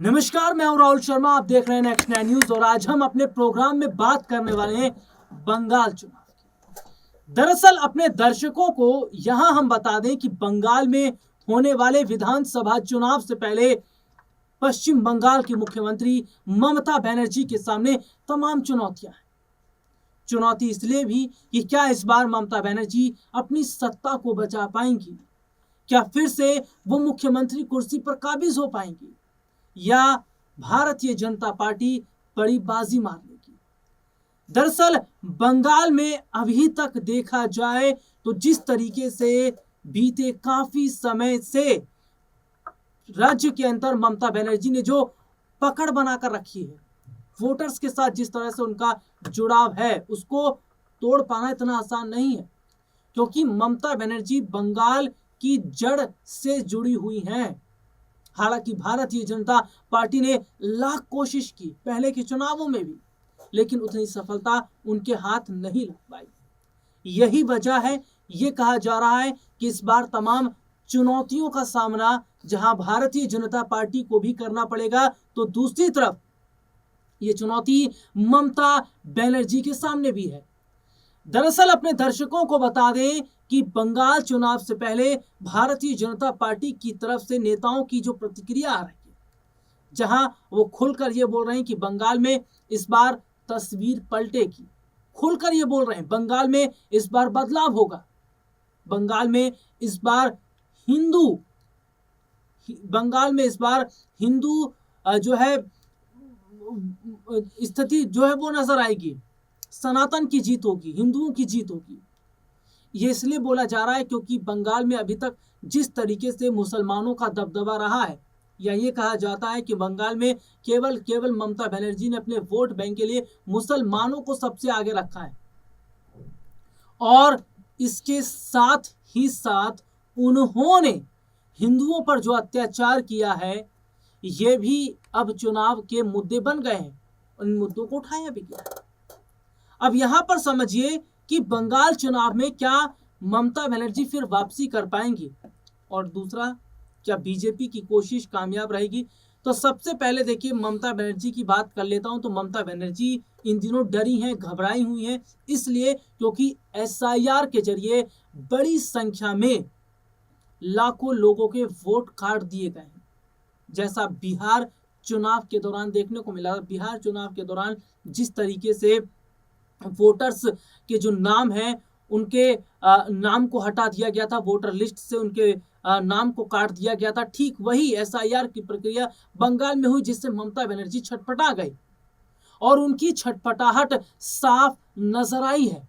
नमस्कार, मैं हूं राहुल शर्मा। आप देख रहे हैं नेक्स्ट 9 न्यूज और आज हम अपने प्रोग्राम में बात करने वाले हैं बंगाल चुनाव की। दरअसल अपने दर्शकों को यहां हम बता दें कि बंगाल में होने वाले विधानसभा चुनाव से पहले पश्चिम बंगाल की मुख्यमंत्री ममता बनर्जी के सामने तमाम चुनौतियां हैं। चुनौती इसलिए भी कि क्या इस बार ममता बनर्जी अपनी सत्ता को बचा पाएंगी, क्या फिर से वो मुख्यमंत्री कुर्सी पर काबिज हो पाएंगी या भारतीय जनता पार्टी बड़ी बाजी मार लेगी। दरअसल बंगाल में अभी तक देखा जाए तो जिस तरीके से बीते काफी समय से राज्य के अंदर ममता बनर्जी ने जो पकड़ बनाकर रखी है, वोटर्स के साथ जिस तरह से उनका जुड़ाव है, उसको तोड़ पाना इतना आसान नहीं है, क्योंकि ममता बनर्जी बंगाल की जड़ से जुड़ी हुई हैं। हालांकि भारतीय जनता पार्टी ने लाख कोशिश की पहले के चुनावों में भी, लेकिन उतनी सफलता उनके हाथ नहीं लग पाई। यही वजह है, ये कहा जा रहा है कि इस बार तमाम चुनौतियों का सामना जहां भारतीय जनता पार्टी को भी करना पड़ेगा, तो दूसरी तरफ ये चुनौती ममता बनर्जी के सामने भी है। दरअसल अपने दर्शकों को बता दें कि बंगाल चुनाव से पहले भारतीय जनता पार्टी की तरफ से नेताओं की जो प्रतिक्रिया आ रही है, जहां वो खुलकर ये बोल रहे हैं कि बंगाल में इस बार तस्वीर पलटेगी, खुलकर ये बोल रहे हैं बंगाल में इस बार बदलाव होगा, बंगाल में इस बार हिंदू जो है स्थिति जो है वो नजर आएगी, सनातन की जीत होगी, हिंदुओं की जीत होगी। ये इसलिए बोला जा रहा है क्योंकि बंगाल में अभी तक जिस तरीके से मुसलमानों का दबदबा रहा है, या ये कहा जाता है कि बंगाल में केवल ममता बनर्जी ने अपने वोट बैंक के लिए मुसलमानों को सबसे आगे रखा है, और इसके साथ ही साथ उन्होंने हिंदुओं पर जो अत्याचार किया है, ये भी अब चुनाव के मुद्दे बन गए हैं। उन मुद्दों को उठाया भी गया है। अब यहां पर समझिए कि बंगाल चुनाव में क्या ममता बनर्जी फिर वापसी कर पाएंगी, और दूसरा क्या बीजेपी की कोशिश कामयाब रहेगी। तो सबसे पहले देखिए ममता बनर्जी की बात कर लेता हूं। तो ममता बनर्जी इन दिनों डरी हैं, घबराई हुई हैं, इसलिए क्योंकि एसआईआर के जरिए बड़ी संख्या में लाखों लोगों के वोट काट दिए गए हैं, जैसा बिहार चुनाव के दौरान देखने को मिला। बिहार चुनाव के दौरान जिस तरीके से वोटर्स के जो नाम हैं, उनके नाम को हटा दिया गया था, वोटर लिस्ट से उनके नाम को काट दिया गया था, ठीक वही एसआईआर की प्रक्रिया बंगाल में हुई, जिससे ममता बनर्जी छटपटा गई, और उनकी छटपटाहट साफ नजर आई है।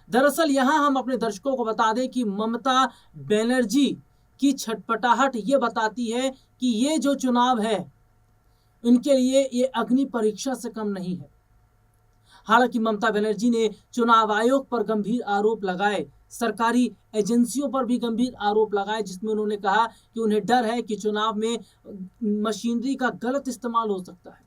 दरअसल यहां हम अपने दर्शकों को बता दें कि ममता बनर्जी की छटपटाहट ये बताती है कि ये जो चुनाव है, इनके लिए ये अग्नि परीक्षा से कम नहीं है। हालांकि ममता बनर्जी ने चुनाव आयोग पर गंभीर आरोप लगाए, सरकारी एजेंसियों पर भी गंभीर आरोप लगाए, जिसमें उन्होंने कहा कि उन्हें डर है कि चुनाव में मशीनरी का गलत इस्तेमाल हो सकता है,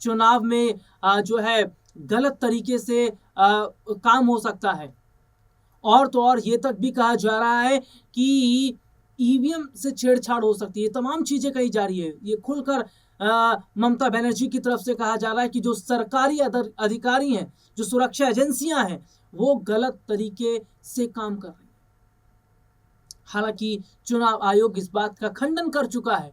चुनाव में जो है गलत तरीके से काम हो सकता है, और तो और ये तक भी कहा जा रहा है कि ईवीएम से छेड़छाड़ हो सकती है। तमाम चीजें कही जा रही है। ये खुलकर ममता बनर्जी की तरफ से कहा जा रहा है कि जो सरकारी अधिकारी हैं, जो सुरक्षा एजेंसियां हैं, वो गलत तरीके से काम कर रही हैं। हालांकि चुनाव आयोग इस बात का खंडन कर चुका है,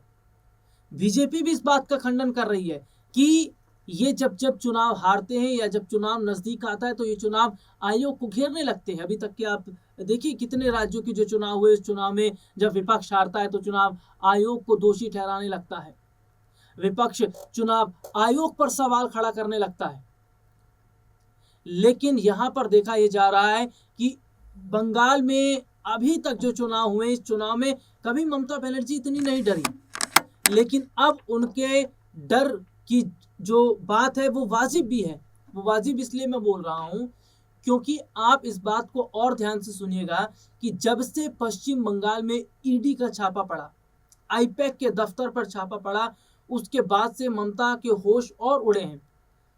बीजेपी भी इस बात का खंडन कर रही है कि ये जब चुनाव हारते हैं या जब चुनाव नजदीक आता है, तो ये चुनाव आयोग को घेरने लगते हैं। अभी तक के आप देखिए कितने राज्यों के जो चुनाव हुए, इस चुनाव में जब विपक्ष हारता है तो चुनाव आयोग को दोषी ठहराने लगता है, विपक्ष चुनाव आयोग पर सवाल खड़ा करने लगता है। लेकिन यहां पर देखा यह जा रहा है कि बंगाल में अभी तक जो चुनाव हुए, इस चुनाव में कभी ममता बनर्जी इतनी नहीं डरी, लेकिन अब उनके डर की जो बात है वो वाजिब भी है। वो वाजिब इसलिए मैं बोल रहा हूं क्योंकि आप इस बात को और ध्यान से सुनिएगा कि जब से पश्चिम बंगाल में ईडी का छापा पड़ा, आईपैक के दफ्तर पर छापा पड़ा, उसके बाद से ममता के होश और उड़े हैं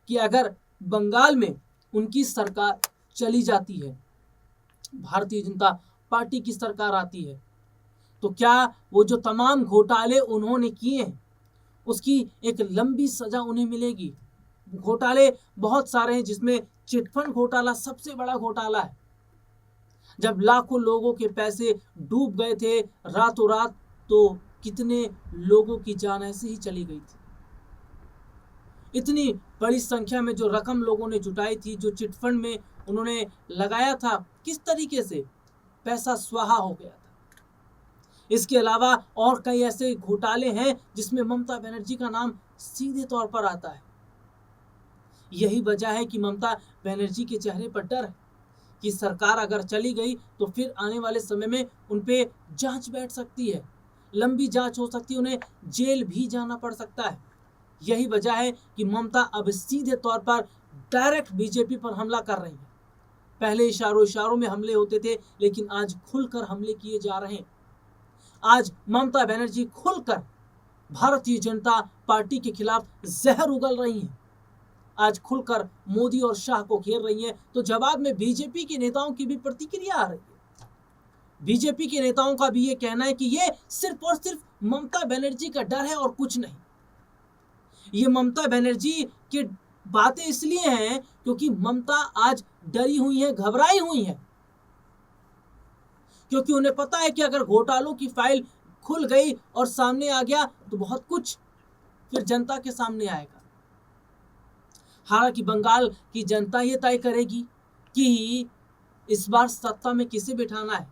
कि अगर बंगाल में उनकी सरकार चली जाती है, भारतीय जनता पार्टी की सरकार आती है, तो क्या वो जो तमाम घोटाले उन्होंने किए हैं, उसकी एक लंबी सजा उन्हें मिलेगी। घोटाले बहुत सारे हैं, जिसमें चिटफंड घोटाला सबसे बड़ा घोटाला है, जब लाखों लोगों के पैसे डूब गए थे रातों रात, तो कितने लोगों की जान ऐसे ही चली गई थी। इतनी बड़ी संख्या में जो रकम लोगों ने जुटाई थी, जो चिटफंड में उन्होंने लगाया था, किस तरीके से पैसा स्वाहा हो गया था। इसके अलावा और कई ऐसे घोटाले हैं जिसमें ममता बनर्जी का नाम सीधे तौर पर आता है। यही वजह है कि ममता बनर्जी के चेहरे पर डर है कि सरकार अगर चली गई तो फिर आने वाले समय में उन पे जांच बैठ सकती है, लंबी जांच हो सकती है, उन्हें जेल भी जाना पड़ सकता है। यही वजह है कि ममता अब सीधे तौर पर डायरेक्ट बीजेपी पर हमला कर रही है। पहले इशारों में हमले होते थे, लेकिन आज खुलकर हमले किए जा रहे हैं। आज ममता बनर्जी खुलकर भारतीय जनता पार्टी के खिलाफ जहर उगल रही हैं। आज खुलकर मोदी और शाह को घेर रही हैं। तो जवाब में बीजेपी के नेताओं की भी प्रतिक्रिया आ रही है। बीजेपी के नेताओं का भी ये कहना है कि ये सिर्फ और सिर्फ ममता बनर्जी का डर है और कुछ नहीं। ये ममता बनर्जी की बातें इसलिए हैं क्योंकि ममता आज डरी हुई है, घबराई हुई है, क्योंकि उन्हें पता है कि अगर घोटालों की फाइल खुल गई और सामने आ गया तो बहुत कुछ फिर जनता के सामने आएगा। हालांकि बंगाल की जनता ये तय करेगी कि इस बार सत्ता में किसे बिठाना है,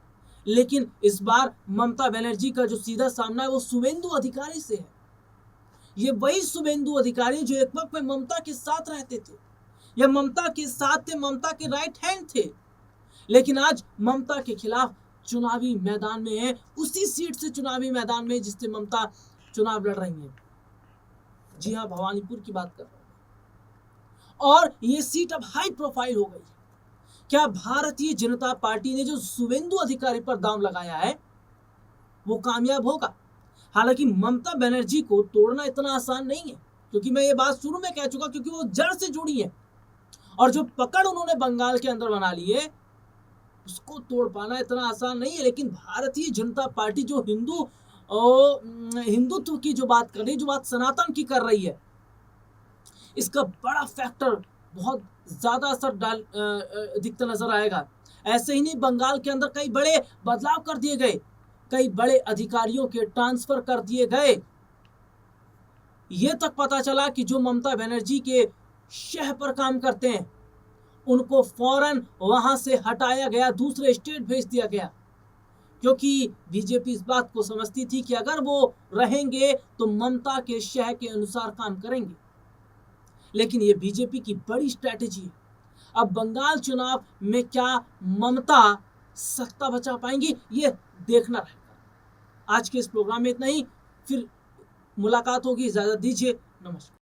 लेकिन इस बार ममता बनर्जी का जो सीधा सामना है वो शुवेंदु अधिकारी से है। ये वही शुवेंदु अधिकारी जो एक वक्त में ममता के साथ रहते थे, या ममता के साथ थे, ममता के राइट हैंड थे, लेकिन आज ममता के खिलाफ चुनावी मैदान में है, उसी सीट से चुनावी मैदान में जिससे ममता चुनाव लड़ रही है। जी हाँ, भवानीपुर की बात कर रहा हूं। और ये सीट अब हाई प्रोफाइल हो गई है। क्या भारतीय जनता पार्टी ने जो शुवेंदु अधिकारी पर दांव लगाया है वो कामयाब होगा? हालांकि ममता बनर्जी को तोड़ना इतना आसान नहीं है, क्योंकि मैं ये बात शुरू में कह चुका, क्योंकि वो जड़ से जुड़ी है और जो पकड़ उन्होंने बंगाल के अंदर बना ली है उसको तोड़ पाना इतना आसान नहीं है। लेकिन भारतीय जनता पार्टी जो हिंदुत्व की जो बात कर रही है, जो बात सनातन की कर रही है, इसका बड़ा फैक्टर बहुत ज्यादा असर दिखता नजर आएगा। ऐसे ही नहीं, बंगाल के अंदर कई बड़े बदलाव कर दिए गए, कई बड़े अधिकारियों के ट्रांसफर कर दिए गए। यह तक पता चला कि जो ममता बनर्जी के शह पर काम करते हैं उनको फौरन वहां से हटाया गया, दूसरे स्टेट भेज दिया गया, क्योंकि बीजेपी इस बात को समझती थी कि अगर वो रहेंगे तो ममता के शह के अनुसार काम करेंगे। लेकिन ये बीजेपी की बड़ी स्ट्रैटेजी है। अब बंगाल चुनाव में क्या ममता सत्ता बचा पाएंगी, ये देखना रहेगा। आज के इस प्रोग्राम में इतना ही, फिर मुलाकात होगी। इजाजत दीजिए, नमस्कार।